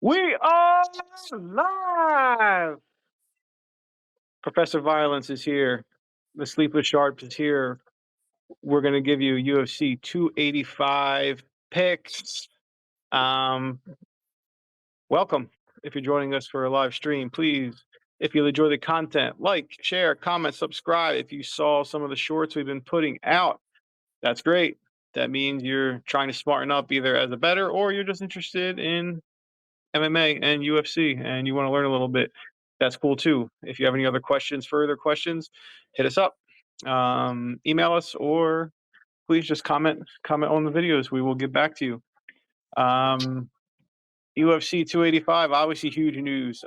We are live. Professor Violence is here. The Sleepless Sharp is here. We're going to give you UFC 285 picks. Um, Welcome. If you're joining us for a live stream, please, if you enjoy the content, like, share, comment, subscribe. If you saw some of the shorts we've been putting out, that's great. That means you're trying to smarten up either as a bettor or you're just interested in MMA and UFC and you want to learn a little bit, that's cool too. If you have any other questions, further questions, hit us up, email us, or please just comment on the videos. We will get back to you. UFC 285, obviously huge news.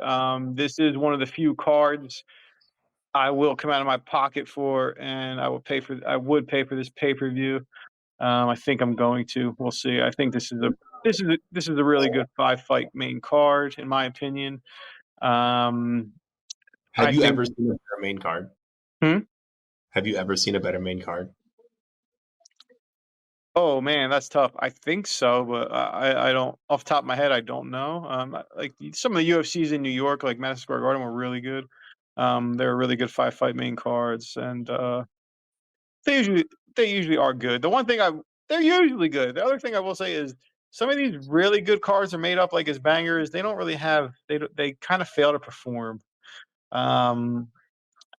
This is one of the few cards I will come out of my pocket for, and I would pay for this pay-per-view. I think I'm going to. We'll see. I think this is a really good 5-fight main card, in my opinion. Have I you think. ever seen a better main card? Hmm? Have you ever seen a better main card? Oh man, that's tough. I think so, but I don't, off the top of my head, I don't know. Like some of the UFCs in New York, like Madison Square Garden, were really good. They're really good 5-fight main cards, and they usually they usually are good. They're usually good. The other thing I will say is some of these really good cards are made up like as bangers. They don't really have they kind of fail to perform. Um,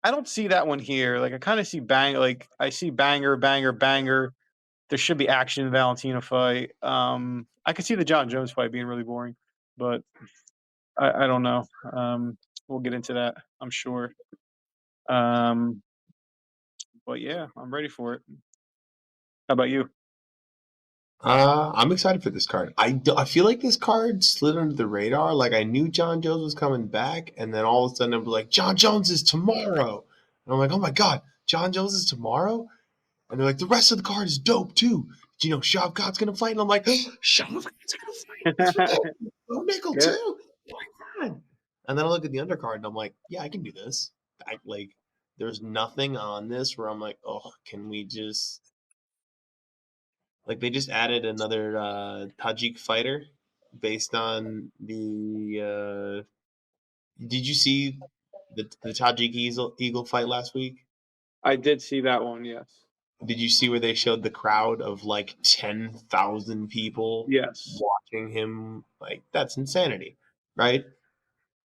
I don't see that one here. Like I kind of see I see banger, banger, banger. There should be action in the Valentina fight. I could see the John Jones fight being really boring, but I don't know. We'll get into that, I'm sure. Um, but yeah, I'm ready for it. How about you? I'm excited for this card. I feel like this card slid under the radar. Like I knew John Jones was coming back, and then all of a sudden it was like John Jones is tomorrow, and I'm like, oh my god, John Jones is tomorrow, and they're like the rest of the card is dope too. Did you know Shavkat's gonna fight? And I'm like, Shavkat's gonna fight. Oh, Nickel Yeah, too. Oh my god. And then I look at the undercard and I'm like, yeah, I can do this. There's nothing on this where I'm like, oh, can we just they just added another Tajik fighter based on the. Did you see the Tajik Eagle fight last week? I did see that one. Yes. Did you see where they showed the crowd of like 10,000 people Yes. watching him? Like that's insanity, right?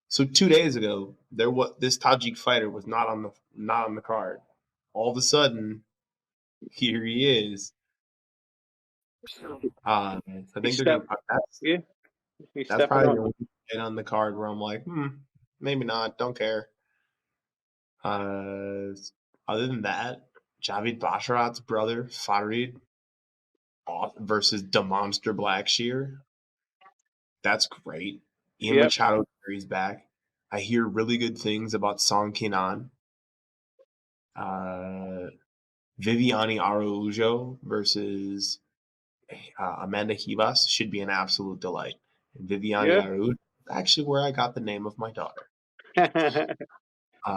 So 2 days ago, this Tajik fighter was not on the card. All of a sudden, here he is. I He think they're gonna. stepped. Yeah, he's That's stepping probably the up. only hit on the card where I'm like, maybe not. Don't care. Uh, Other than that, Javid Basharat's brother Farid versus the Monster Blackshear. That's great. Ian Yep. Machado is back. I hear really good things about Song Kinan. Uh, Viviane Araujo versus Amanda Ribas should be an absolute delight. And Viviane Yeah. Araujo is actually where I got the name of my daughter.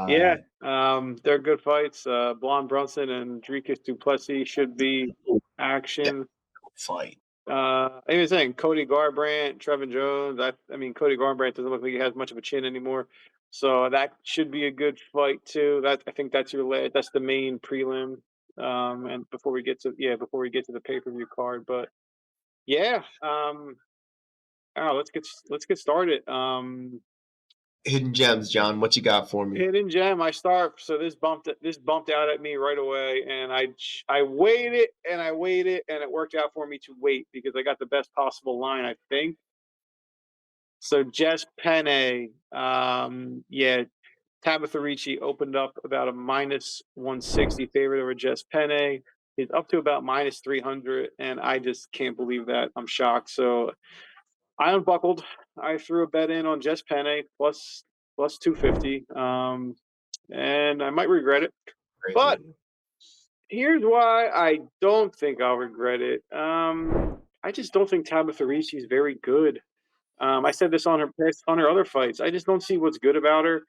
Yeah. Uh, They're good fights. Blonde Brunson and Dricus Duplessis should be that action. fight. I was saying Cody Garbrandt, Trevin Jones. I mean, Cody Garbrandt doesn't look like he has much of a chin anymore, so that should be a good fight too. I think that's that's the main prelim. And before we get to the pay per view card, but yeah, let's get started. Hidden gems, John. What you got for me? Hidden gem. I start. So this bumped out at me right away, and I waited and I waited, and it worked out for me to wait because I got the best possible line, I think. So Jess Penne, yeah, Tabitha Ricci opened up about a minus 160 favorite over Jess Penne. He's up to about minus 300, and I just can't believe that. I'm shocked. So I unbuckled. I threw a bet in on Jess Penne plus 250, and I might regret it. Great But move. here's why I don't think I'll regret it. I just don't think Tabitha Ricci is very good. I said this on her other fights. I just don't see what's good about her.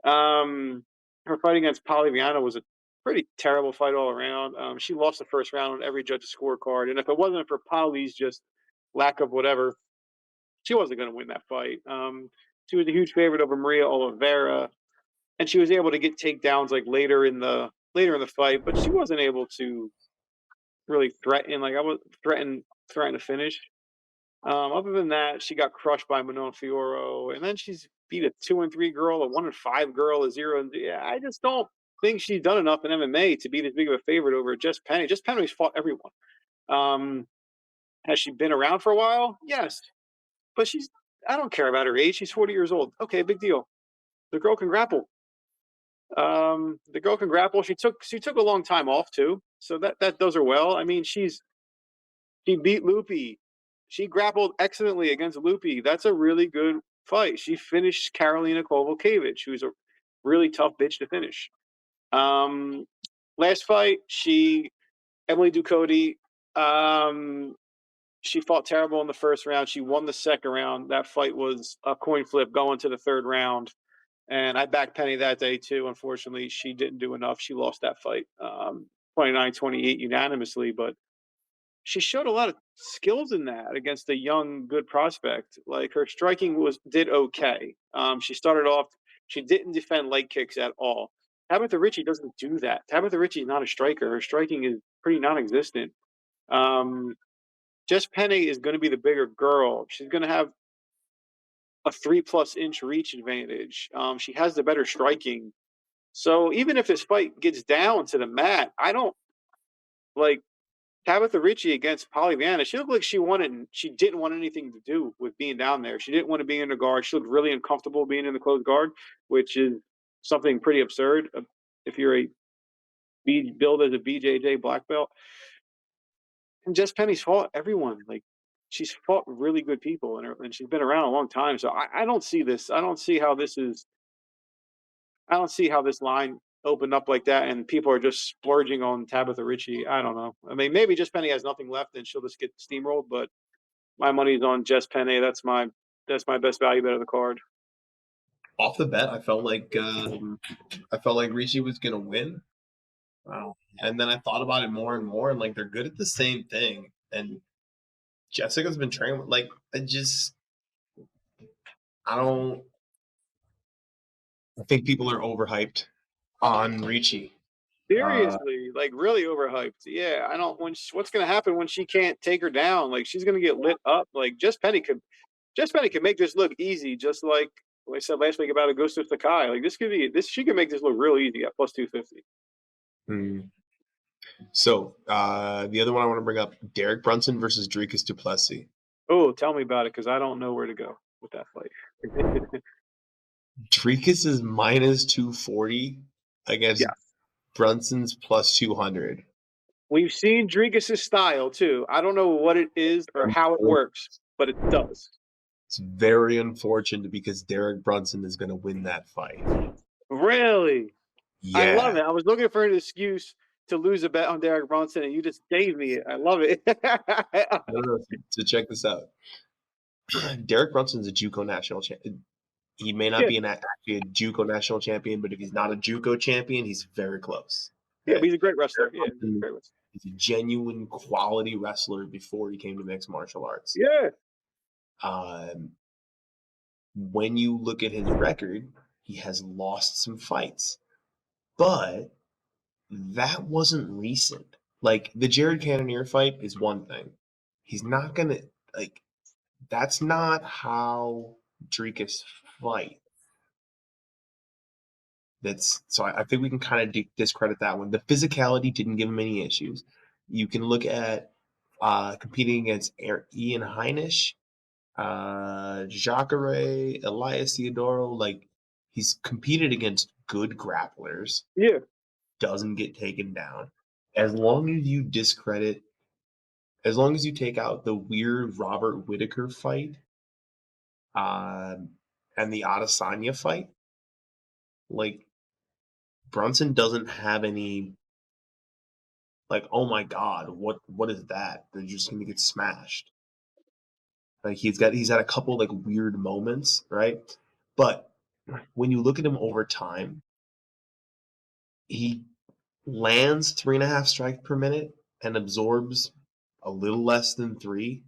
Her fight against Poliviano was a pretty terrible fight all around. She lost the first round on every judge's scorecard, and if it wasn't for Polly's just lack of whatever, she wasn't going to win that fight. She was a huge favorite over Maria Oliveira, and she was able to get takedowns like later in the fight, but she wasn't able to really threaten. Like I was threaten to finish. Other than that, she got crushed by Manon Fiorot, and then she's beat a 2-3 girl, a 1-5 girl, a 0. And yeah, I just don't think she's done enough in MMA to be this big of a favorite over Jess Penny. Jess Penny's fought everyone. Um, has she been around for a while? Yes, but she's. I don't care about her age. She's 40 years old. Okay, big deal. The girl can grapple. The girl can grapple. She took a long time off too, so that does her well. I mean, she beat Lupi. She grappled excellently against Lupi. That's a really good fight. She finished Karolina Kowalkiewicz, who's a really tough bitch to finish. Um, Last fight, Emily Ducote. Um, she fought terrible in the first round. She won the second round. That fight was a coin flip going to the third round. And I backed Penny that day too. Unfortunately, she didn't do enough. She lost that fight 29-28 unanimously. But she showed a lot of skills in that against a young, good prospect. Like her striking did okay. She started off. She didn't defend leg kicks at all. Tabitha Ritchie doesn't do that. Tabitha Ritchie is not a striker. Her striking is pretty non-existent. Um, Jess Penny is going to be the bigger girl. She's going to have a 3+ inch reach advantage. She has the better striking. So even if this fight gets down to the mat, I don't like Tabitha Ritchie against Polyviana. She looked like she wanted. She didn't want anything to do with being down there. She didn't want to be in the guard. She looked really uncomfortable being in the closed guard, which is something pretty absurd. If you're billed as a BJJ black belt, and Jess Penny's fought everyone. Like she's fought really good people, and she's been around a long time. So I don't see this. I don't see how this is. I don't see how this line opened up like that, and people are just splurging on Tabitha Ritchie. I don't know. I mean, maybe Jess Penny has nothing left, and she'll just get steamrolled. But my money's on Jess Penny. That's my best value bet of the card. Off the bat, I felt like Rishi was gonna win. Wow. And then I thought about it more and more, and like they're good at the same thing. And Jessica's been training like I don't I think people are overhyped on Ricci. Uh, Seriously, like really overhyped. Yeah, I don't. What's going to happen when she can't take her down? Like she's going to get lit up. Like Jess Penny could make this look easy, just like I said last week about Augusto Sakai. Like this could be this. She can make this look real easy at +250. hmm. So the other one I want to bring up: Derek Brunson versus Dricus du Plessis. Oh, tell me about it because I don't know where to go with that fight. Dricus is -240 against Yeah, Brunson's +200. we've seen Drigas' style too. I don't know what it is or how it works, but it does. It's very unfortunate because Derek Brunson is going to win that fight. Really, I love Yeah. it. I was looking for an excuse to lose a bet on Derek Brunson, and you just gave me it. I love it. No, no, so check this out. Derek Brunson's a JUCO national champion. He may not Yeah, be actually a JUCO national champion, but if he's not a JUCO champion, he's very close. yeah, but Okay? he's a great wrestler. Derek Yeah, he's a Brunson great wrestler. is a genuine quality wrestler before he came to mixed martial arts. Yeah, Um, when you look at his record, he has lost some fights, but that wasn't recent. Like the Jared Cannonier fight is one thing. He's not gonna like that's not how Dricus fight. That's so I think we can kind of discredit that one. The physicality didn't give him any issues. You can look at competing against Ian Heinisch, Jacare, Elias Theodoro. Like he's competed against good grapplers, yeah, doesn't get taken down. As long as you discredit, as long as you take out the weird Robert Whitaker fight, um, and the Adesanya fight, like Brunson doesn't have any like, oh my god, what is that? They're just gonna get smashed. Like he's had a couple like weird moments, right? But when you look at him over time, he lands 3.5 strikes per minute and absorbs a little less than three.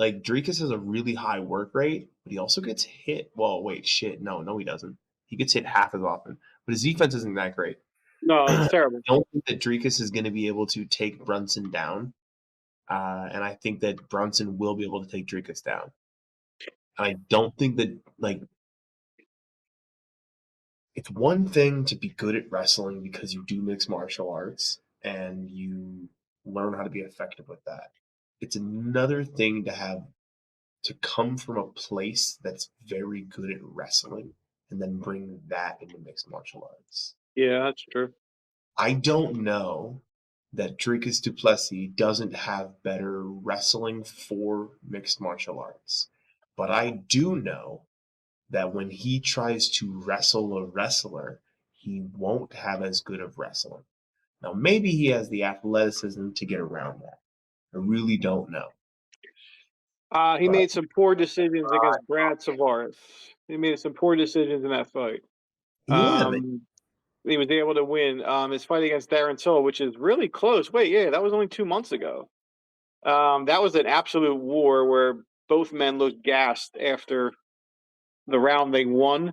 Like Dricus has a really high work rate, but he also gets hit. Well, wait, shit, no, he doesn't. He gets hit half as often, but his defense isn't that great. No, it's I terrible. don't think that Dricus is going to be able to take Brunson down, and I think that Brunson will be able to take Dricus down. And I don't think that like it's one thing to be good at wrestling because you do mixed martial arts and you learn how to be effective with that. It's another thing to come from a place that's very good at wrestling and then bring that into mixed martial arts. Yeah, that's true. I don't know that Dricus du Plessis doesn't have better wrestling for mixed martial arts, but I do know that when he tries to wrestle a wrestler, he won't have as good of wrestling. Now, maybe he has the athleticism to get around that. I really don't know. He But made some poor decisions against Brad Tavares. He made some poor decisions in that fight. yeah, He was able to win his fight against Darren Till, which is really close. Wait, yeah, that was only 2 months ago. That was an absolute war where both men looked gassed after the round they won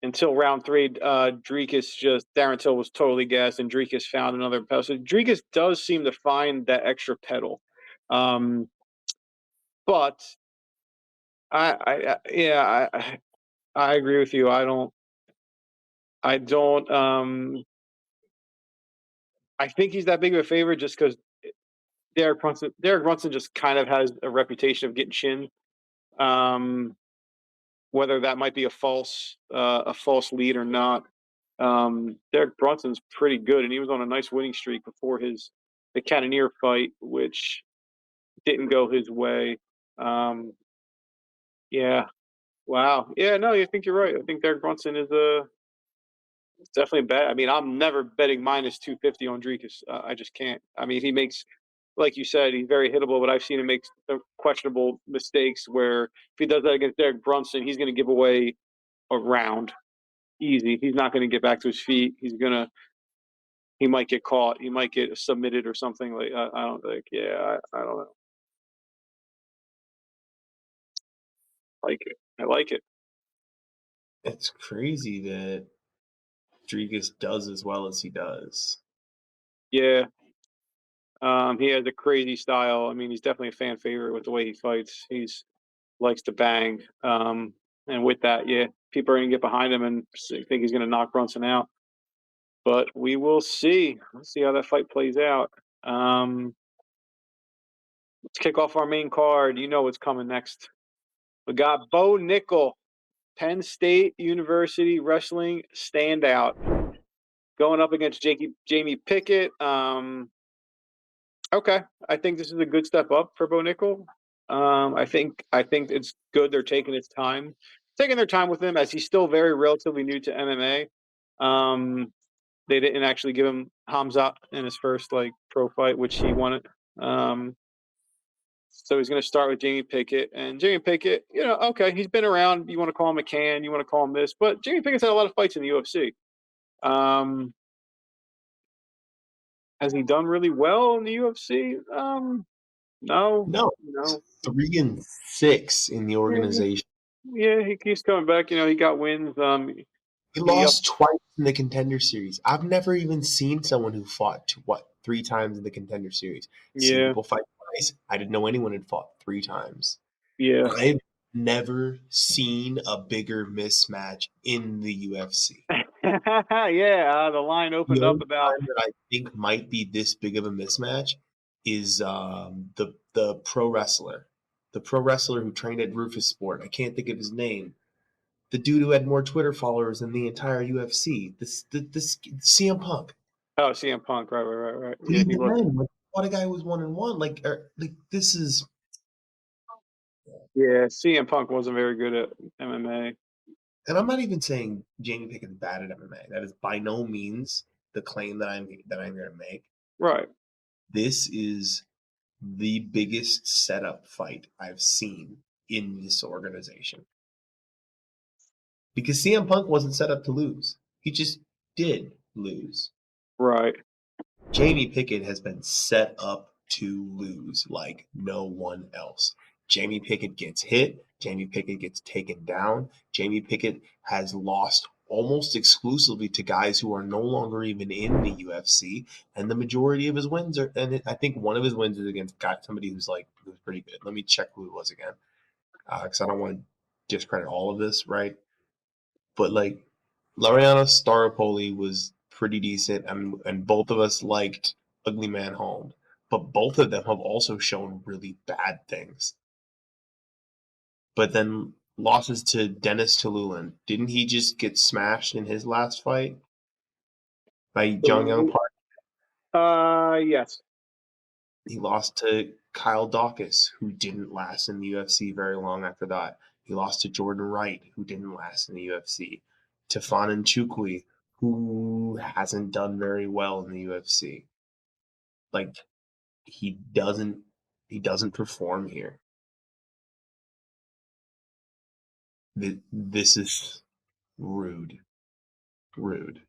until round three. Darren Till was totally gassed, and Dricus found another pedal. So Dricus does seem to find that extra pedal. Um, but I agree with you. I don't. I think he's that big of a favorite just because Derek Brunson just kind of has a reputation of getting chinned. Um, whether that might be a false lead or not. Derek Brunson's pretty good, and he was on a nice winning streak before the Cannonier fight, which didn't go his way. Um, yeah, wow, yeah, no, I think you're right. I think Derek Brunson is a definitely a bet. I mean, I'm never betting minus 250 on Dricus. I just can't. I mean, he makes, like you said, he's very hittable, but I've seen him make questionable mistakes where if he does that against Derek Brunson, he's going to give away a round easy. He's not going to get back to his feet. He might get caught. He might get submitted or something. Like I don't think. Yeah, I don't know. Like it. I like it. it's crazy that Dricus does as well as he does. Yeah. He has a crazy style. I mean, he's definitely a fan favorite with the way he fights. He's likes to bang. And with that, yeah, people are gonna get behind him and think he's gonna knock Brunson out. But we will see. Let's see how that fight plays out. Let's kick off our main card. You know what's coming next. We got Bo Nickel, Penn State University wrestling standout, going up against Jamie Pickett. Okay, I think this is a good step up for Bo Nickel. I think it's good they're taking their time with him as he's still very relatively new to MMA. They didn't actually give him Hamzat in his first like pro fight, which he wanted. Um, so he's going to start with Jamie Pickett, and Jamie Pickett, okay, he's been around. You want to call him a can, you want to call him this, but Jamie Pickett's had a lot of fights in the UFC. Um, has he done really well in the UFC? No, No, no. 3-6 in the Yeah, organization. yeah, he keeps coming back. He got wins. He He up, lost twice in the Contender Series. I've never even seen someone who fought 3 times in the Contender Series. Seen yeah, people fight twice. I didn't know anyone had fought 3 times. yeah, I've never seen a bigger mismatch in the UFC. yeah. The line The opened up only about time that I think might be this big of a mismatch is the pro wrestler who trained at Rufus Sport. I can't think of his name. The dude who had more Twitter followers than the entire UFC. This CM Punk. CM Punk. Right, right, right, right. Yeah, he Even was. then, like, what a guy was 1-1. Like this is, Yeah, CM Punk wasn't very good at MMA. and I'm not even saying Jamie Pickett's bad at MMA. That is by no means the claim that I'm going to make. Right. This is the biggest setup fight I've seen in this organization. Because CM Punk wasn't set up to lose. He just did lose. Right. Jamie Pickett has been set up to lose like no one else. Jamie Pickett gets hit. Jamie Pickett gets taken down. Jamie Pickett has lost almost exclusively to guys who are no longer even in the UFC, and the majority of his wins are. And I think one of his wins is against somebody who's pretty good. Let me check who it was again, because I don't want to discredit all of this, right? But like, Lariana Staropoli was pretty decent, and both of us liked Ugly Man Holmes, but both of them have also shown really bad things. But then losses to Dennis Tululin. Didn't he just get smashed in his last fight by Jong Young Park? Yes. He lost to Kyle Dawkins, who didn't last in the UFC very long after that. He lost to Jordan Wright, who didn't last in the UFC. To Fanan Chukwi, who hasn't done very well in the UFC. Like, he doesn't perform here. This is rude. Rude.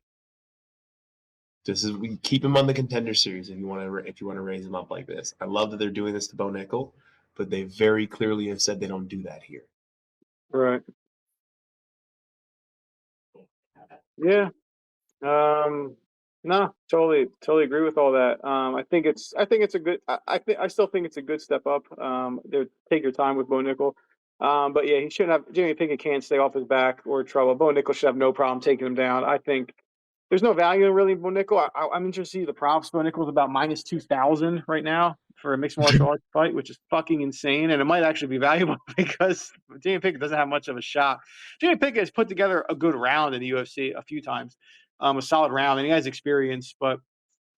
This is, we keep him on the contender series if you want to raise him up like this. I love that they're doing this to Bo Nickel, but they very clearly have said they don't do that here. Right. Yeah. No, totally agree with all that. I think it's a good. I still think it's a good step up. Take your time with Bo Nickel. But yeah, he shouldn't have. Jimmy Pickett can't stay off his back or trouble. Bo Nickel should have no problem taking him down. I think there's no value in really Bo Nickel. I'm interested to see the props. Bo Nickel's about minus 2,000 right now for a mixed martial arts fight, which is fucking insane, and it might actually be valuable because Jimmy Pickett doesn't have much of a shot. Jimmy Pickett has put together a good round in the UFC a few times. A solid round, and he has experience. But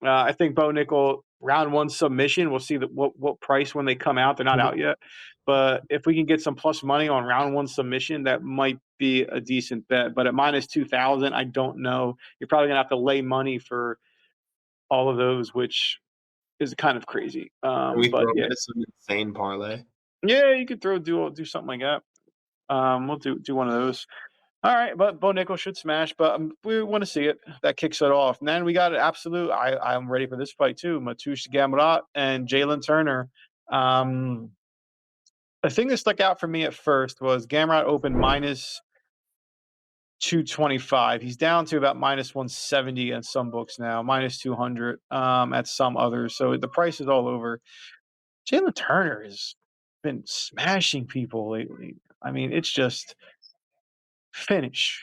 I think Bo Nickel round one submission. We'll see what price when they come out. They're not out yet, but if we can get some plus money on round one submission, that might be a decent bet. But at minus 2,000, I don't know. You're probably gonna have to lay money for all of those, which is kind of crazy. Can we But throw yeah, in some insane parlay? yeah, you could do something like that. We'll do one of those. All right, but Bo Nickel should smash, but we want to see it. That kicks it off. And then we got an absolute. I'm ready for this fight too. Mateusz Gamrot and Jalen Turner. Um, the thing that stuck out for me at first was Gamrot opened minus 225. He's down to about minus 170 at some books now, minus 200 at some others. So the price is all over. Jalen Turner has been smashing people lately. I mean, it's just finish,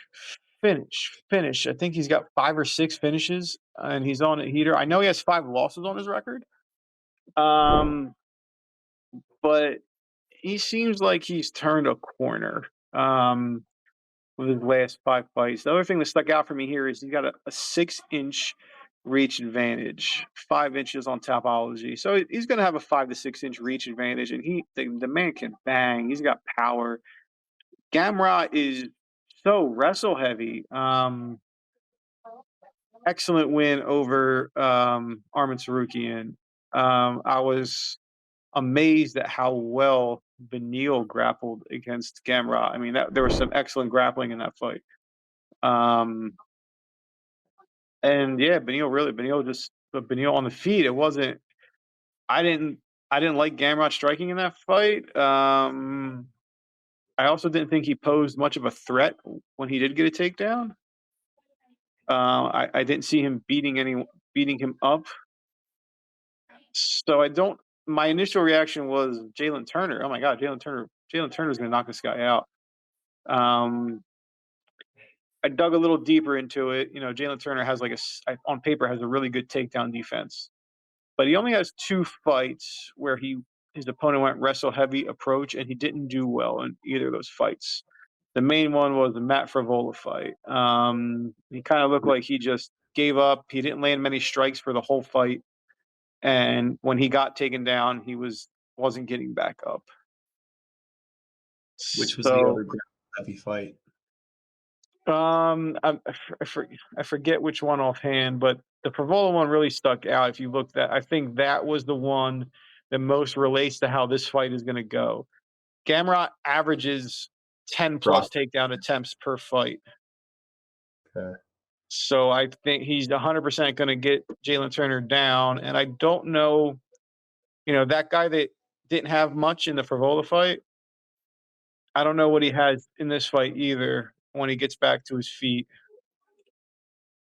finish. I think he's got 5 or 6 finishes, and he's on a heater. I know he has 5 losses on his record, um, but he seems like he's turned a corner with his last 5 fights. The other thing that stuck out for me here is he's got a 6-inch reach advantage, 5 inches on Tapology. So he's going to have a 5 to 6-inch reach advantage, and the man can bang. He's got power. Gamrot is so wrestle heavy. Excellent win over Arman Tsarukyan. I was amazed at how well Beneil grappled against Gamrot. I mean, there was some excellent grappling in that fight. And yeah, Beneil on the feet. It wasn't. I didn't. I didn't like Gamrot striking in that fight. I also didn't think he posed much of a threat when he did get a takedown. I didn't see him beating him up. So I don't. My initial reaction was Jalen Turner. Oh my God, Jalen Turner! Jalen Turner's going to knock this guy out. I dug a little deeper into it. You know, Jalen Turner has on paper has a really good takedown defense, but he only has 2 fights where his opponent went wrestle heavy approach, and he didn't do well in either of those fights. The main one was the Matt Frevola fight. He kind of looked like he just gave up. He didn't land many strikes for the whole fight. And when he got taken down, he wasn't getting back up. Which was the So other heavy fight? I forget which one offhand, but the Prevola one really stuck out. If you look I think that was the one that most relates to how this fight is going to go. Gamrot averages 10 plus takedown attempts per fight. Okay. So I think he's 100% going to get Jalen Turner down. And I don't know, that guy that didn't have much in the Frivola fight. I don't know what he has in this fight either when he gets back to his feet,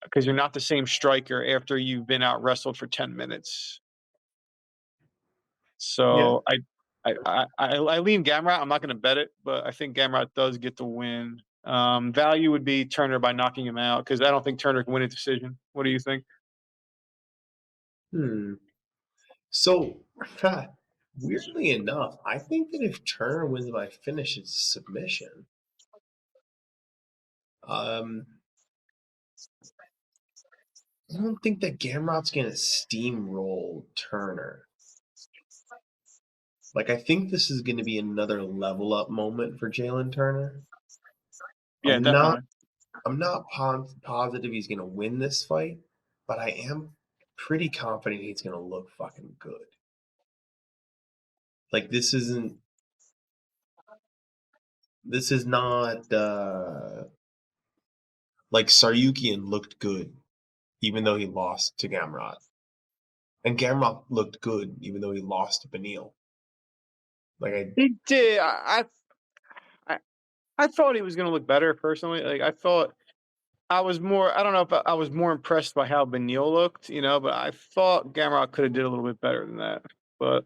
because you're not the same striker after you've been out wrestled for 10 minutes. Yeah. So I lean Gamrot. I'm not going to bet it, but I think Gamrot does get the win. Value would be Turner by knocking him out because I don't think Turner can win a decision. What do you think? Hmm. So, weirdly enough, I think that if Turner wins by finish, it's submission. Um, I don't think that Gamrot's gonna steamroll Turner. Like, I think this is gonna be another level up moment for Jalen Turner. Yeah, I'm not definitely. I'm not positive he's gonna win this fight, but I am pretty confident he's gonna look fucking good. Like this is not like Saryukian looked good even though he lost to Gamrot. And Gamrot looked good even though he lost to Beneil. Like He did. I, I thought he was going to look better personally. Like I thought I was more. I don't know if I was more impressed by how Beneil looked, but I thought Gamrot could have did a little bit better than that. But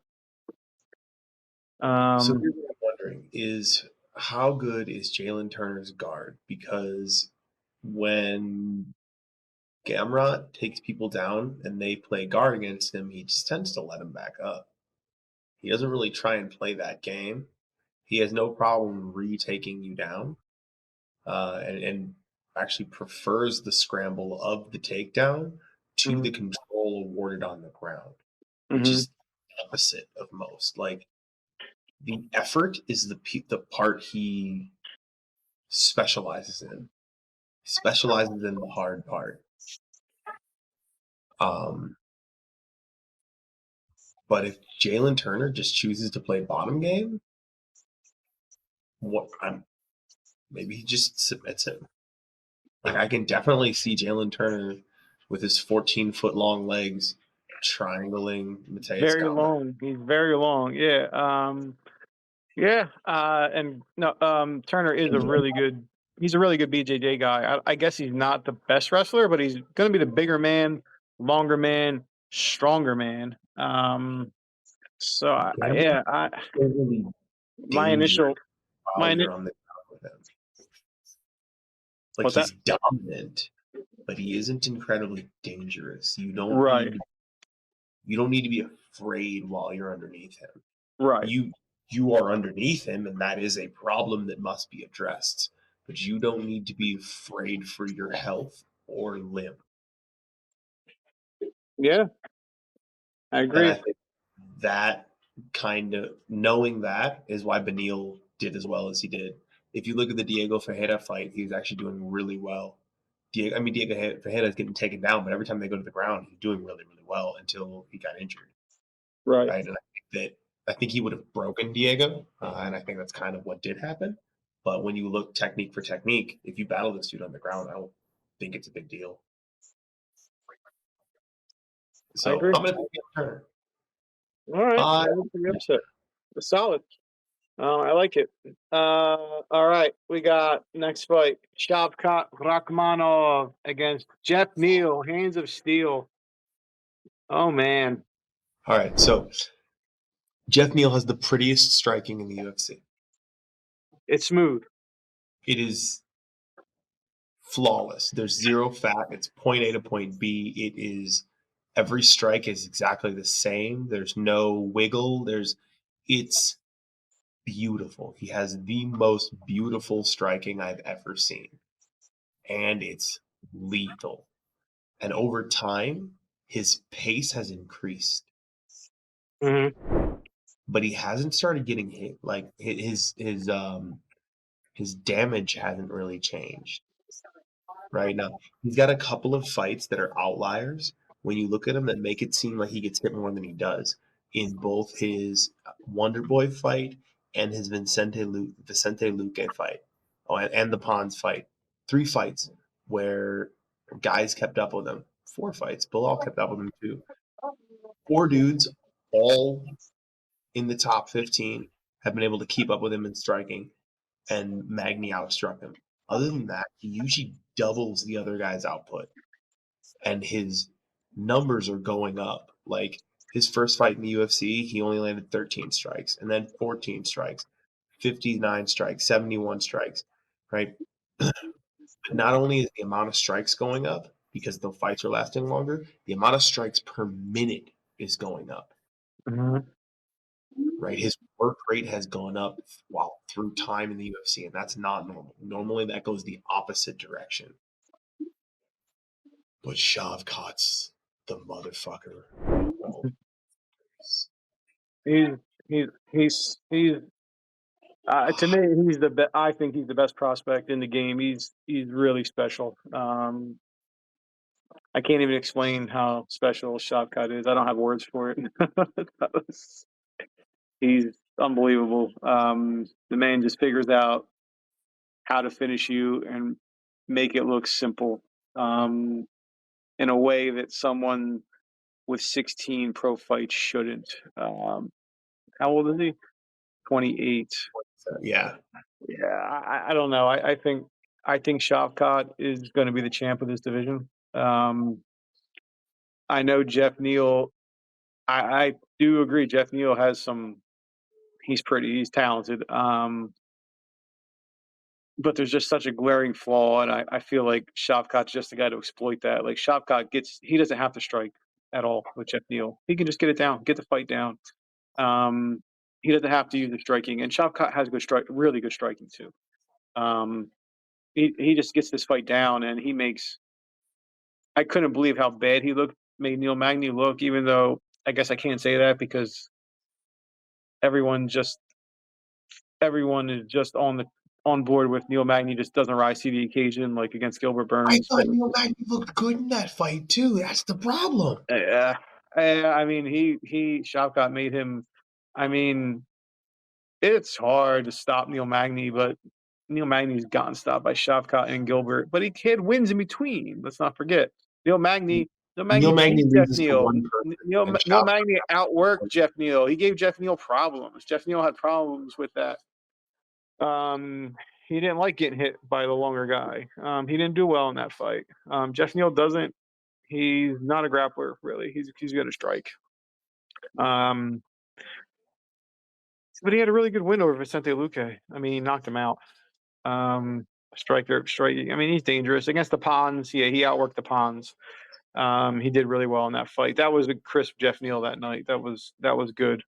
so um, here's what I'm wondering is how good is Jalen Turner's guard? Because when Gamrot takes people down and they play guard against him, he just tends to let him back up. He doesn't really try and play that game. He has no problem retaking you down, and actually prefers the scramble of the takedown to the mhm, control awarded on the ground, which mhm. is the opposite of most. Like the effort is the part he specializes in. He specializes in the hard part. Um, but if Jalen Turner just chooses to play bottom game, what I'm maybe he just submits him. Like I can definitely see Jalen Turner with his 14-foot long legs triangling Mateus Very Gama. long. He's very long. Yeah. Yeah. And no. Turner is a really good. He's a really good BJJ guy. I guess he's not the best wrestler, but he's going to be the bigger man, longer man, stronger man. So Gama's yeah. really My dangerous initial while my ini- you're on the ground with him. Like what's that? he's dominant, but he isn't incredibly dangerous. Right. You don't need to be afraid while you're underneath him. Right. You are underneath him, and that is a problem that must be addressed. But you don't need to be afraid for your health or limb. Yeah. I And I agree. think that kind of knowing that is why Beneil did as well as he did. If you look at the Diego Ferreira fight, he's actually doing really well. Diego Ferreira is getting taken down, but every time they go to the ground, he's doing really, really well until he got injured, Right. right? And I think he would have broken Diego, and I think that's kind of what did happen. But when you look technique for technique, if you battle this dude on the ground, I don't think it's a big deal. I So agree. I'm gonna pick Turner. All right. Uh, That was pretty upset. Solid. I like it. All right. We got next fight. Shavkat Rakhmonov against Jeff Neal, Hands of Steel. Oh man. all right, so Jeff Neal has the prettiest striking in the UFC. It's smooth. It is flawless. There's zero fat. It's point A to point B. It is every strike is exactly the same. There's no wiggle. It's beautiful. He has the most beautiful striking I've ever seen. And it's lethal. And over time, his pace has increased, Hmm. but he hasn't started getting hit. Like his damage hasn't really changed. Right now, he's got a couple of fights that are outliers when you look at him that make it seem like he gets hit more than he does. In both his Wonder Boy fight and his Vicente Luque fight, oh, and the Pons fight, 3 fights where guys kept up with him. 4 fights, Bilal kept up with him too. 4 dudes, all in the top 15 have been able to keep up with him in striking, and Magny outstruck him. Other than that, he usually doubles the other guy's output, and his numbers are going up. Like his first fight in the UFC, he only landed 13 strikes, and then 14 strikes, 59 strikes, 71 strikes, right? Not only is the amount of strikes going up because the fights are lasting longer, the amount of strikes per minute is going up, Mhm. right? His work rate has gone up while through time in the UFC, and that's not normal. Normally, that goes the opposite direction. But Shavkat's the motherfucker. Oh, He's he's to me he's the best. I think he's the best prospect in the game. He's really special. I can't even explain how special Shavkat is. I don't have words for it. He's unbelievable. The man just figures out how to finish you and make it look simple, um, in a way that someone with 16 pro fights shouldn't. How old is he? 28. yeah. Yeah, I don't know. I think Shavkat is going to be the champ of this division. I know Jeff Neal. I do agree. Jeff Neal has some. He's talented. But there's just such a glaring flaw, and I feel like Shavkat's just the guy to exploit that. Like he doesn't have to strike at all with Jeff Neal. He can just get it down, get the fight down. Um, he doesn't have to use the striking, and Shavkat has really good striking too. Um, he just gets this fight down, and he makes. I couldn't believe how bad he looked. Made Neil Magny look, even though I guess I can't say that because everyone just everyone is just on board with Neil Magny just doesn't rise to the occasion like against Gilbert I Burns. thought Neil Magny looked good in that fight too. That's the problem. Yeah, I mean he Shavkat made him. I mean, it's hard to stop Neil Magny, but Neil Magny's gotten stopped by Shavkat and Gilbert, but he had wins in between. Let's not forget Neil Magny. Neil Magny Neil beat Magny Jeff loses to Neal. one person, and Neil Shavkat. Magny outworked Jeff Neal. He gave Jeff Neal problems. Jeff Neal had problems with that. Um, he didn't like getting hit by the longer guy. He didn't do well in that fight. Jeff Neal doesn't. He's not a grappler, really. He's going to strike. Um, but he had a really good win over Vicente Luque. I mean, he knocked him out. Striking. I mean, he's dangerous against the Pons. Yeah, he outworked the Pons. He did really well in that fight. That was a crisp Jeff Neal that night. That was good.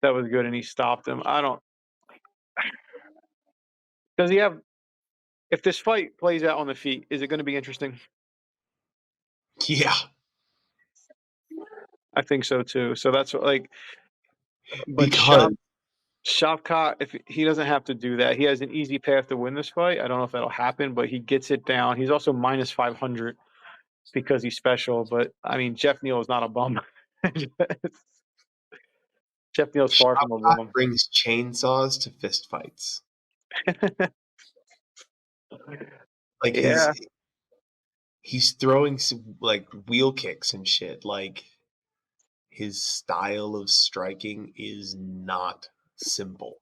That was good, and he stopped him. I don't. Does he have? If this fight plays out on the feet, is it going to be interesting? Yeah, I think so too. So that's what, like, but because Shavkat, if he doesn't have to do that, he has an easy path to win this fight. I don't know if that'll happen, but he gets it down. He's also minus 500 because he's special. But I mean, Jeff Neal is not a bum. Jeff Neal's far from a Shavkat bum. brings chainsaws to fist fights. Like Yeah, he's throwing like wheel kicks and shit. Like his style of striking is not simple.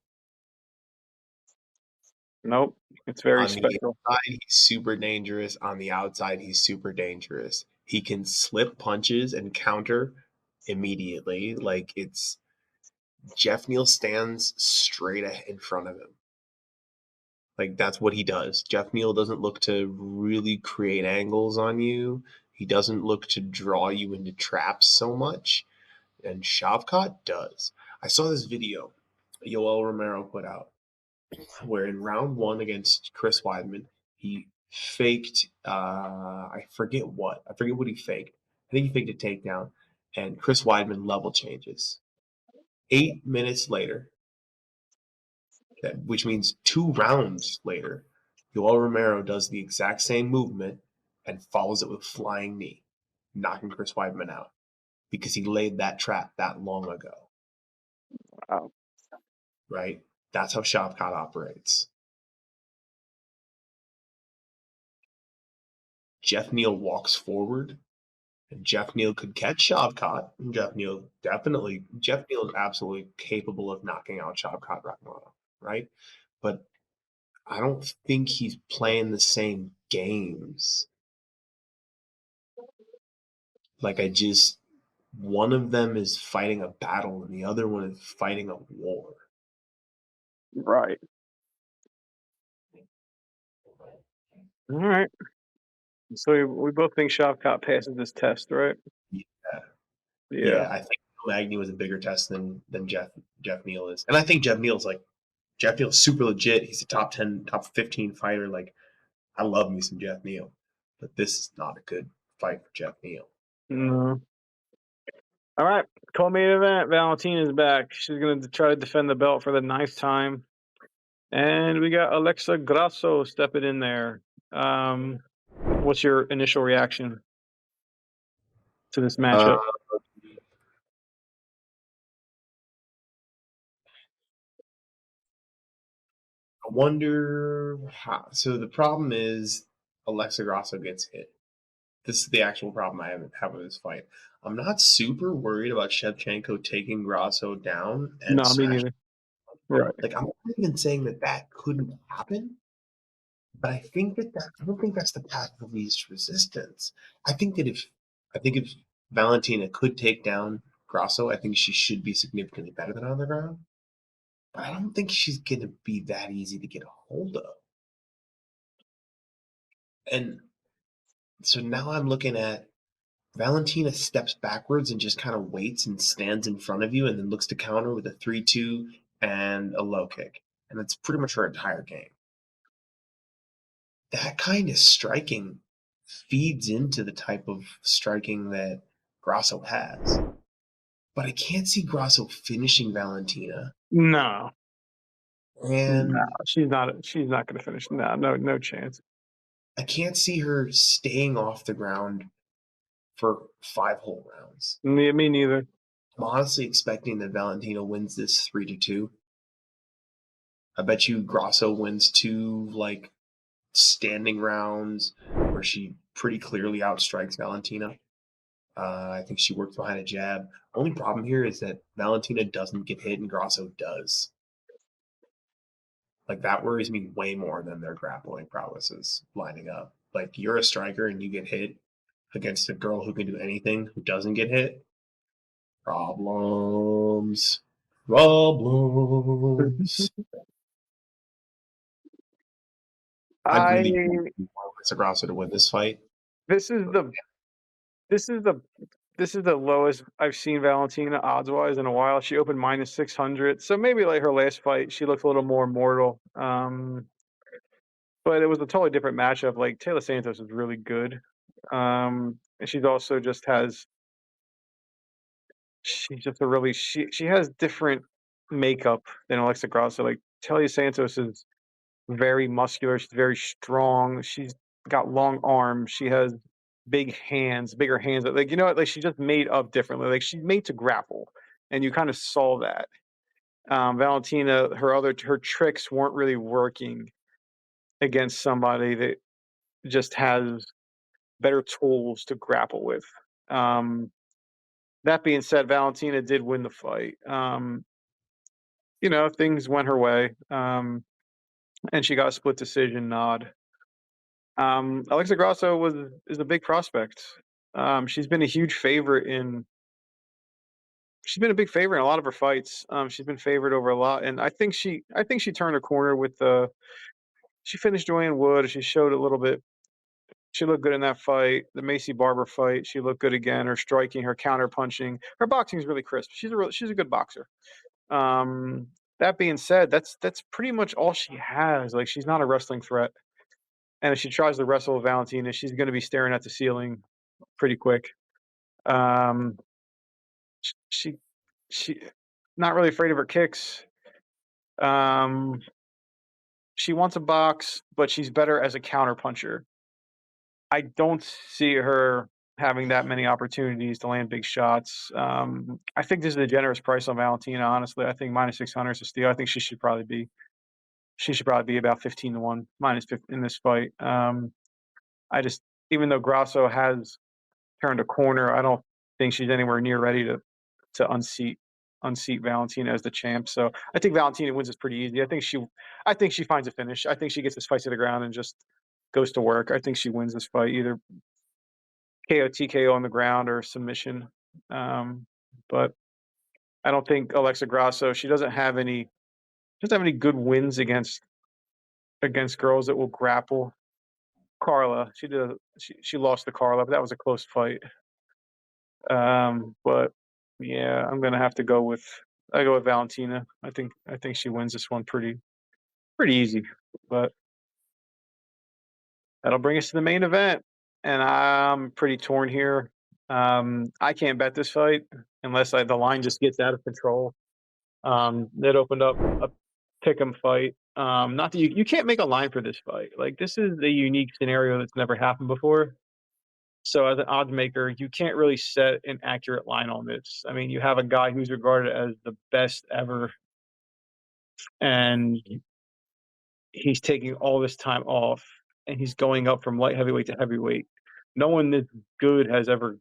nope, it's very On the special. inside, he's super dangerous. On the outside, he's super dangerous. He can slip punches and counter immediately. Like it's Jeff Neal stands straight in front of him. Like that's what he does. Jeff Neal doesn't look to really create angles on you. He doesn't look to draw you into traps so much. And Shavkat does. I saw this video Yoel Romero put out where in round one against Chris Weidman, he faked I forget what. I forget what he faked. I think he faked a takedown, and Chris Weidman level changes. 8 minutes later, which means 2 rounds later, Yoel Romero does the exact same movement and follows it with flying knee, knocking Chris Weidman out because he laid that trap that long ago, Wow. right? That's how Shavkat operates. Jeff Neal walks forward And Jeff Neal could catch Shavkat. Jeff Neal is absolutely capable of knocking out Shavkat Rakhmonov, right? But I don't think he's playing the same games. Like one of them is fighting a battle and the other one is fighting a war. Right. All right. So we both think Shavkat passes this test, right? Yeah, Yeah. yeah. I think Magny was a bigger test than Jeff Neal is, and I think Jeff Neal's super legit. He's a top 10, top 15 fighter. Like I love me some Jeff Neal, but this is not a good fight for Jeff Neal. No. All right. Co-main event. Valentina's back. She's going to try to defend the belt for the 9th time. And we got Alexa Grasso stepping in there. What's your initial reaction to this Uh, matchup? I wonder how. So the problem is Alexa Grasso gets hit. This is the actual problem I have with this fight. I'm not super worried about Shevchenko taking Grasso down and No, me smashing. neither. Right. Like I'm not even saying that couldn't happen, but I don't think that's the path of least resistance. I think that if Valentina could take down Grasso, I think she should be significantly better than on the ground. But I don't think she's gonna be that easy to get a hold of. And so now I'm looking at Valentina steps backwards and just kind of waits and stands in front of you and then looks to counter with a 3-2 and a low kick. And that's pretty much her entire game. That kind of striking feeds into the type of striking that Grasso has. But I can't see Grasso finishing Valentina. No. No, And she's not. She's not going to finish. No, no chance. I can't see her staying off the ground for 5 whole rounds. Me neither. I'm honestly expecting that Valentina wins this 3-2. I bet you Grasso wins 2 like standing rounds where she pretty clearly outstrikes Valentina. I think she works behind a jab. Only problem here is that Valentina doesn't get hit and Grasso does. Like that worries me way more than their grappling prowesses lining up. Like you're a striker and you get hit against a girl who can do anything who doesn't get hit. Problems. Problems. I'd I really want Grasso to win this fight. this is the this is the this is the lowest I've seen Valentina odds wise in a while. She opened -600, so maybe like her last fight, she looked a little more mortal. But it was a totally different matchup. Like Taylor Santos is really good, and she's also just has she's just a really she has different makeup than Alexa Grasso. Like Taylor Santos is very muscular. She's very strong. She's got long arms. She has big hands, bigger hands. Like like she's just made up differently. Like she's made to grapple, and you kind of saw that. Valentina, her tricks weren't really working against somebody that just has better tools to grapple with. Um, that being said, Valentina did win the fight. Things went her way, and she got a split decision nod. Alexa Grasso is a big prospect. She's been a huge favorite in. She's been a big favorite in a lot of her fights. She's been favored over a lot, and I think she turned a corner with the. She finished Joanne Wood. She showed a little bit. She looked good in that fight. The Macy Barber fight, she looked good again. Her striking, her counter punching, her boxing is really crisp. She's a good boxer. Um, that being said, that's pretty much all she has. Like she's not a wrestling threat. And if she tries to wrestle with Valentina, she's going to be staring at the ceiling pretty quick. Um, she she not really afraid of her kicks. Um, she wants a box, but she's better as a counter puncher. I don't see her having that many opportunities to land big shots. I think this is a generous price on Valentina. Honestly, I think -600 is a steal. I think she should probably be about 15 to 1 -50 in this fight. I just even though Grasso has turned a corner. I don't think she's anywhere near ready to unseat Valentina as the champ. So I think Valentina wins this pretty easy. I think she finds a finish. I think she gets this fight to the ground and just goes to work. I think she wins this fight either KO TKO on the ground or submission. But I don't think Alexa Grasso, she doesn't have any good wins against girls that will grapple. Carla, she lost to Carla, but that was a close fight. But yeah, I'm gonna have to go with Valentina. I think she wins this one pretty easy. But that'll bring us to the main event, and I'm pretty torn here. I can't bet this fight unless the line just gets out of control. That opened up a pick'em fight. Not that you can't make a line for this fight. Like this is a unique scenario that's never happened before. So as an odds maker, you can't really set an accurate line on this. I mean, you have a guy who's regarded as the best ever, and he's taking all this time off, and he's going up from light heavyweight to heavyweight. No one this good has ever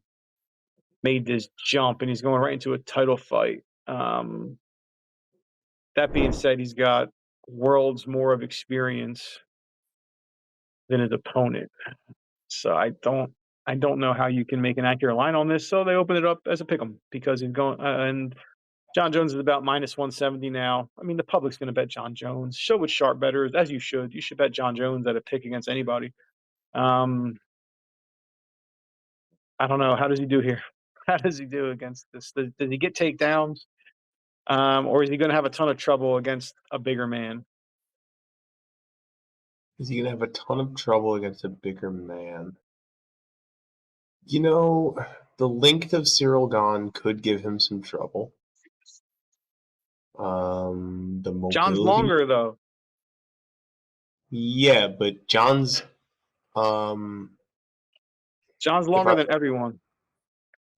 made this jump, and he's going right into a title fight. That being said, he's got worlds more of experience than his opponent. So I don't know how you can make an accurate line on this. So they open it up as a pick'em because he's going and John Jones is about minus 170 now. I mean, the public's going to bet John Jones. Show with sharp bettors, as you should. You should bet John Jones at a pick against anybody. Um, I don't know. How does he do here? How does he do against this? Does he get takedowns? Or is he going to have a ton of trouble against a bigger man? Is he gonna have a ton of trouble against a bigger man? You know, the length of Cyril Gane could give him some trouble. The John's mobility, longer, though. yeah, but um, John's if longer I than everyone.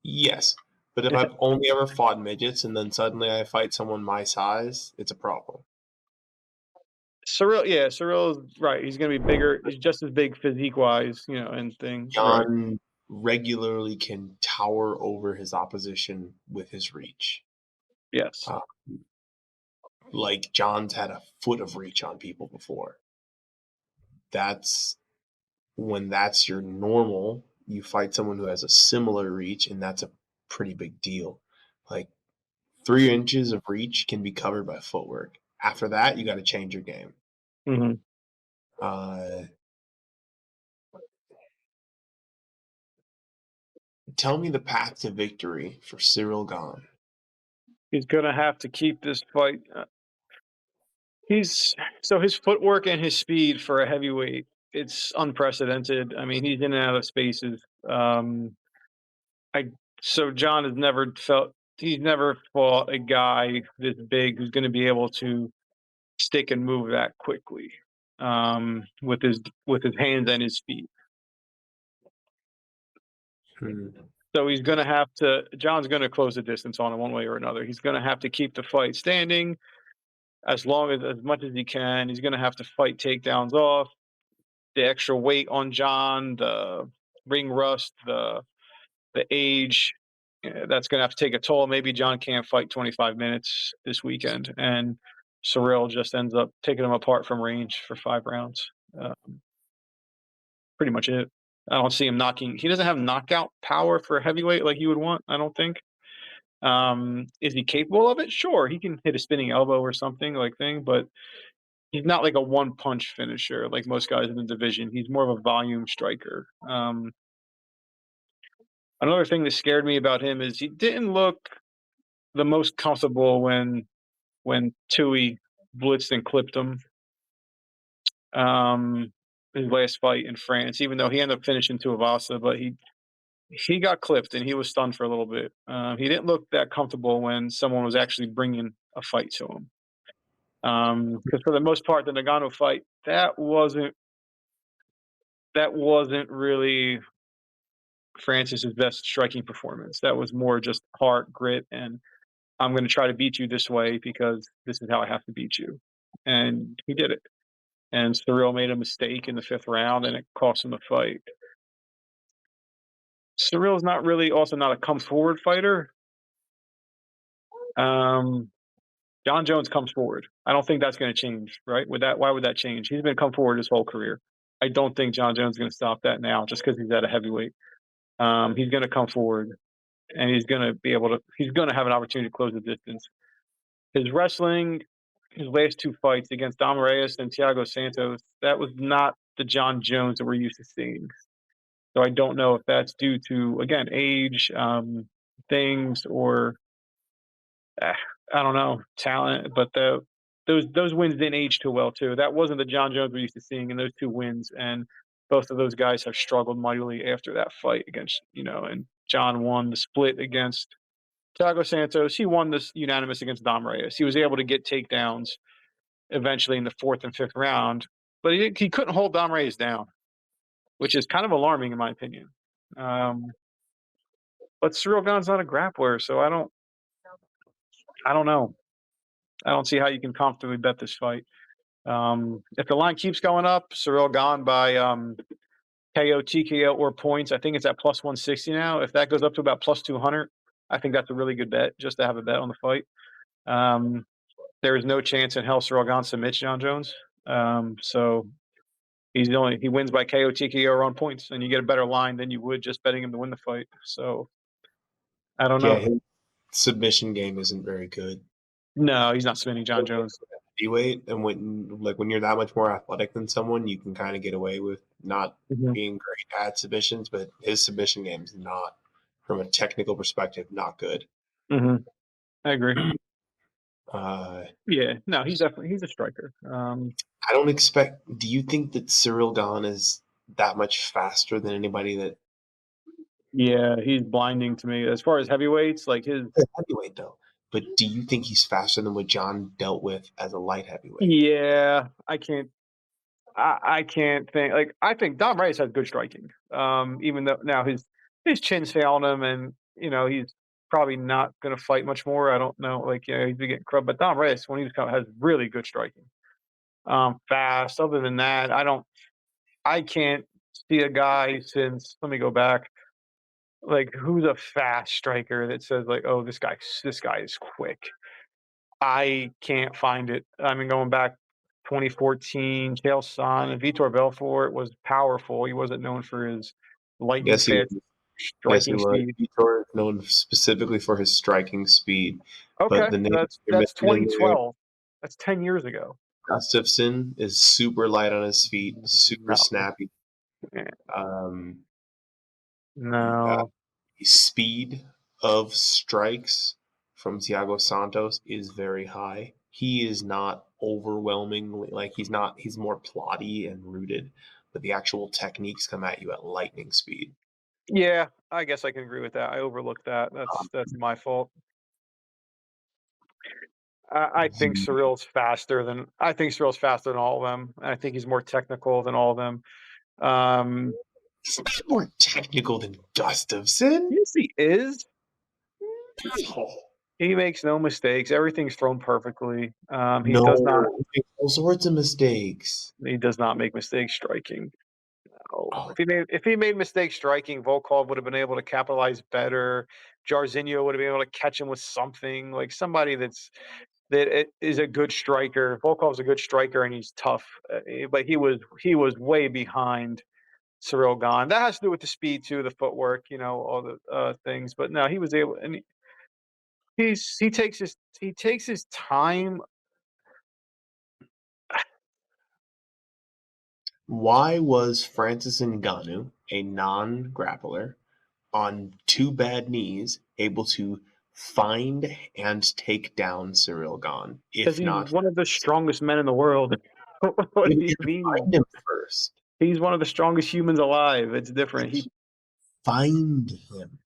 yes, but if I've only ever fought midgets and then suddenly I fight someone my size, it's a problem. Cyril is right. He's going to be bigger. He's just as big physique wise, and thing. Right. Jan regularly can tower over his opposition with his reach. Yes. Uh, like John's had a foot of reach on people before. That's when that's your normal. You fight someone who has a similar reach, and that's a pretty big deal. Like 3 inches of reach can be covered by footwork. After that, you got to change your game. Hmm. Uh, Tell me the path to victory for Cyril Gane. He's going to have to keep this fight. He's so his footwork and his speed for a heavyweight, it's unprecedented. I mean, he's in and out of spaces. I so John has never felt he's never fought a guy this big who's going to be able to stick and move that quickly with his hands and his feet. Hmm. So he's going to have to. John's going to close the distance on him one way or another. He's going to have to keep the fight standing as much as he can. He's going to have to fight takedowns off. The extra weight on John, the ring rust, the age, that's going to have to take a toll. Maybe John can't fight 25 minutes this weekend, and Cyril just ends up taking him apart from range for 5 rounds. Uh, Pretty much it. I don't see him knocking. He doesn't have knockout power for a heavyweight like you would want. I don't think. Is he capable of it? Sure, he can hit a spinning elbow or something like thing, but he's not like a one punch finisher like most guys in the division. He's more of a volume striker. Another thing that scared me about him is he didn't look the most comfortable when Tui blitzed and clipped him. His last fight in France, even though he ended up finishing Tuivasa, but he got clipped and he was stunned for a little bit. He didn't look that comfortable when someone was actually bringing a fight to him. Because for the most part, the Nagano fight that wasn't really Francis's best striking performance. That was more just heart, grit, and I'm going to try to beat you this way because this is how I have to beat you. And he did it. And Cyril made a mistake in the 5th round, and it cost him the fight. Cyril's not really also not a come forward fighter. Um, John Jones comes forward. I don't think that's going to change, right? Would that? Why would that change? He's been come forward his whole career. I don't think John Jones is going to stop that now just because he's at a heavyweight. He's going to come forward and he's going to be able to. He's going to have an opportunity to close the distance. His wrestling, his last two fights against Dom Reyes and Thiago Santos, that was not the John Jones that we're used to seeing. So I don't know if that's due to again age, things, or eh, I don't know, talent. But those wins didn't age too well too. That wasn't the John Jones we're used to seeing in those two wins, and both of those guys have struggled mightily after that fight against And John won the split against Thiago Santos. He won this unanimous against Dom Reyes. He was able to get takedowns eventually in the fourth and fifth round, but he couldn't hold Dom Reyes down, which is kind of alarming in my opinion. Um, but Cyril Gane's not a grappler, so I don't know. I don't see how you can comfortably bet this fight. If the line keeps going up, Cyril Gane by KO, TKO, or points, I think it's at plus 160 now. If that goes up to about plus 200, I think that's a really good bet just to have a bet on the fight. Um, there is no chance in hell Cyril Gane submits John Jones. So he wins by KO, TKO, or on points, and you get a better line than you would just betting him to win the fight. So I don't Yeah, know. his submission game isn't very good. No, he's not submitting John Jones. Heavyweight, and when you're that much more athletic than someone, you can kind of get away with not Mhm, being great at submissions. But his submission game is not, from a technical perspective, not good. mhm. I agree. Uh, Yeah, no, he's a striker. I don't expect. Do you think that Cyril Gane is that much faster than anybody that Yeah, he's blinding to me as far as heavyweights. Like his, heavyweight though? But do you think he's faster than what John dealt with as a light heavyweight? yeah, I can't think. Like I think Dom Reyes has good striking. Even though now his chin's failing him, and he's probably not going to fight much more. I don't know. Like he's been getting crubbed, but Dom Reyes when he was coming has really good striking. Fast. Other than that, I can't see a guy since. Let me go back. Like who's a fast striker that says like, oh, this guy is quick. I can't find it. I mean, going back 2014, Chael Sonnen and Vitor Belfort was powerful. He wasn't known for his lightning Yes, he fast was. Yes, he striking was. speed. Vitor is known specifically for his striking speed, but Okay, the names you're that's mentioning there, 2012. That's 10 years ago. Gustafson is super light on his feet, super No, snappy. eh, Um, uh, no. the speed of strikes from Thiago Santos is very high. He is not overwhelmingly like he's not. He's more plotty and rooted, but the actual techniques come at you at lightning speed. Yeah, I guess I can agree with that. I overlooked that. That's my fault. The I think Cyril's faster than all of them. I think he's more technical than all of them. Um, He's not more technical than Gustafson. yes, he is. No. He makes no mistakes. Everything's thrown perfectly. He does not. No, he makes all sorts of mistakes. He does not make mistakes striking. No. Oh, If he made mistakes striking, Volkov would have been able to capitalize better. Jairzinho would have been able to catch him with something like somebody that is a good striker. Volkov's a good striker and he's tough, but he was way behind Cyril Gane. That has to do with the speed too, the footwork, all the things. But no, he was able, and he takes his time. why was Francis Ngannou, a non-grappler, on two bad knees, able to find and take down Cyril Gane? Because If he's not, one of the strongest men in the world. What he do you didn't mean? find him first. He's one of the strongest humans alive. It's Like, different. find him.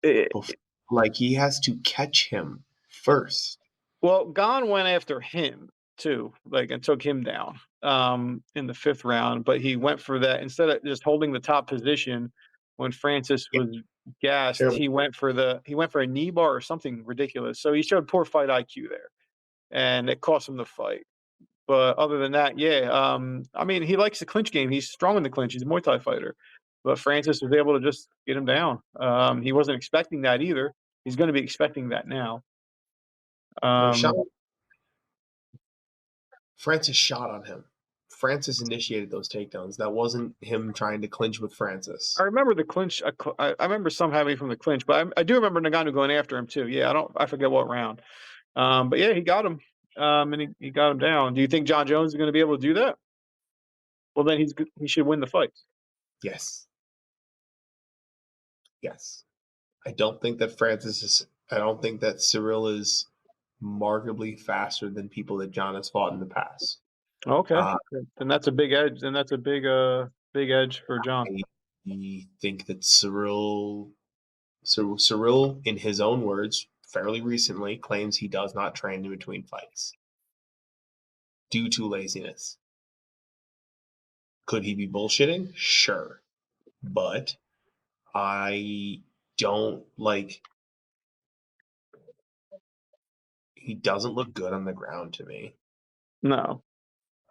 Eh, Bef- like he has to catch him first. well, Gon went after him too, like, and took him down in the fifth round. But he went for that instead of just holding the top position when Francis Yeah, was gassed. terrible. He went for a knee bar or something ridiculous. So he showed poor fight IQ there, and it cost him the fight. But other than that, yeah, I mean, he likes the clinch game. He's strong in the clinch. He's a Muay Thai fighter. but Francis was able to just get him down. He wasn't expecting that either. He's going to be expecting that now. No shot. Um, Francis shot on him. Francis initiated those takedowns. That wasn't him trying to clinch with I Francis. remember the clinch. I remember some having from the clinch, but I do remember Nagano going after him too. Yeah, I forget what round. But yeah, he got him, and he got him down. Do you think Jon Jones is going to be able to do that? Well, then he should win the fight. Yes. Yes. I don't think that Francis is. I don't think that Cyril is markedly faster than people that John has fought in the past. Okay, Uh, then that's a big edge. Then that's a big edge for John. I think that Cyril, in his own words, fairly recently claims he does not train in between fights due to laziness. Could he be bullshitting? Sure. But I don't like he doesn't look good on the ground to me. No.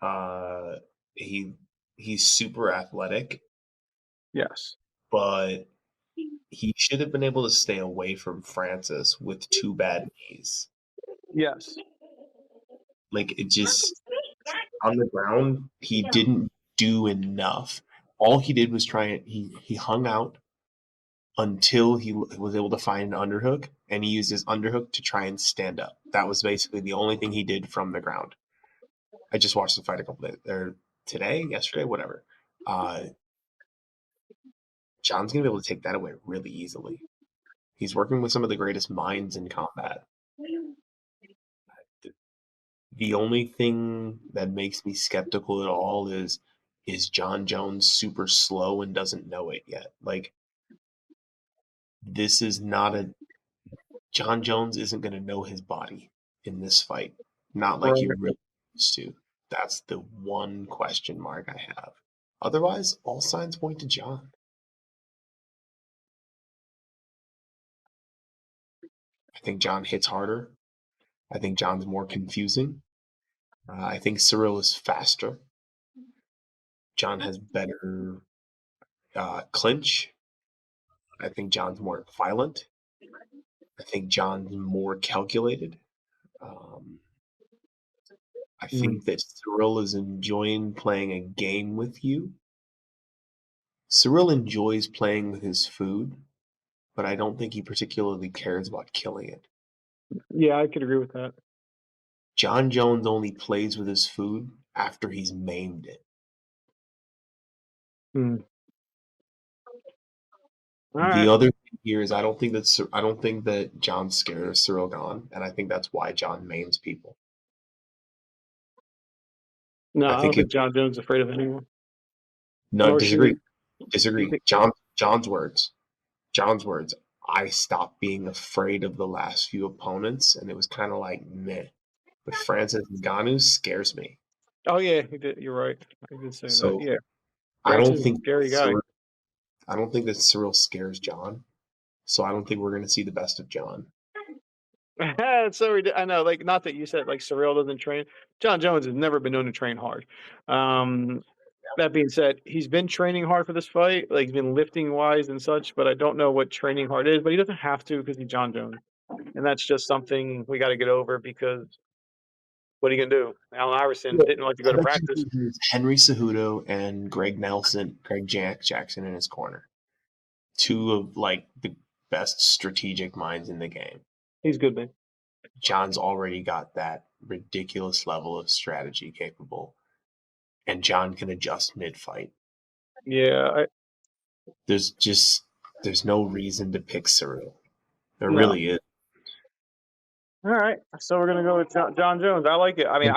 Uh he he's super athletic, Yes. but he should have been able to stay away from Francis with two bad knees. Yes. Like it just on the ground, he didn't do enough. All he did was try it. He hung out until he was able to find an underhook, and he used his underhook to try and stand up. That was basically the only thing he did from the ground. I just watched the fight a couple days or today, yesterday, whatever. John's gonna be able to take that away really easily. He's working with some of the greatest minds in combat. The only thing that makes me skeptical at all is Jon Jones super slow and doesn't know it yet. Like this is not a Jon Jones isn't going to know his body in this fight, not like he Right. really used to. That's the one question mark I have. Otherwise, all signs point to Jon. I think Jon hits harder. I think Jon's more confusing. I think Cyril is faster. Jon has better clinch. I think Jon's more violent. I think Jon's more calculated. Um, I Mm. think that Cyril is enjoying playing a game with you. Cyril enjoys playing with his food, but I don't think he particularly cares about killing it. Yeah, I could agree with that. Jon Jones only plays with his food after he's maimed it. Mm. All The right. other thing here is I don't think that Jon's scared of Cyril Gane, and I think that's why Jon maims people. No, I I don't think if think Jon Jones is afraid of anyone. no Nor should disagree, he. You think? John's words. John's words. I stopped being afraid of the last few opponents, and it was kind of like meh. But Francis Ngannou scares me. Oh yeah, he did. You're right. I did say that. So Yeah, I don't Francis is a think scary guy. Cyril, I don't think that Cyril scares Jon. So I don't think we're going to see the best of Jon. It's so I know, like, not that you said like Cyril doesn't train. Jon Jones has never been known to train hard. Um, that being said, he's been training hard for this fight. Like he's been lifting wise and such, but I don't know what training hard is. But he doesn't have to because he's Jon Jones, and that's just something we got to get over. Because what are you gonna do? Allen Iverson Yeah, didn't like to go I to bet you practice. he has Henry Cejudo and Greg Jackson in his corner. Two of like the best strategic minds in the game. He's good, man. Jon's already got that ridiculous level of strategy capable, and Jon can adjust mid fight. Yeah, There's no reason to pick Cyril. There no. really is. All right, so we're gonna go with Jon Jones. I like it. I mean,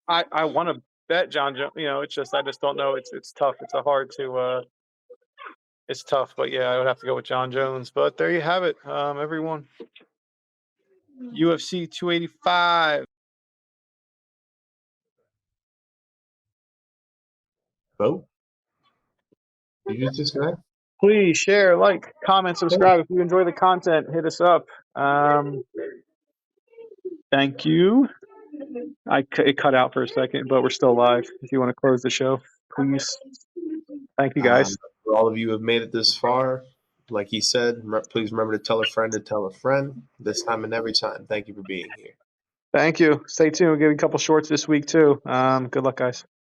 I want to bet Jon Jones. You know, it's just I just don't know. It's tough. It's a hard to. It's tough, but yeah, I would have to go with Jon Jones. But there you have it, everyone. UFC 285. Vote. You just disconnect. Please share, like, comment, Hey, subscribe. If you enjoy the content, hit us up. Thank you. It cut out for a second, but we're still live. If you want to close the show, please. Thank you, Um, guys. For all of you who have made it this far, like he said, please remember to tell a friend, this time and every time. Thank you for being here. Thank you. Stay tuned. We'll give you a couple shorts this week too. Good luck, guys.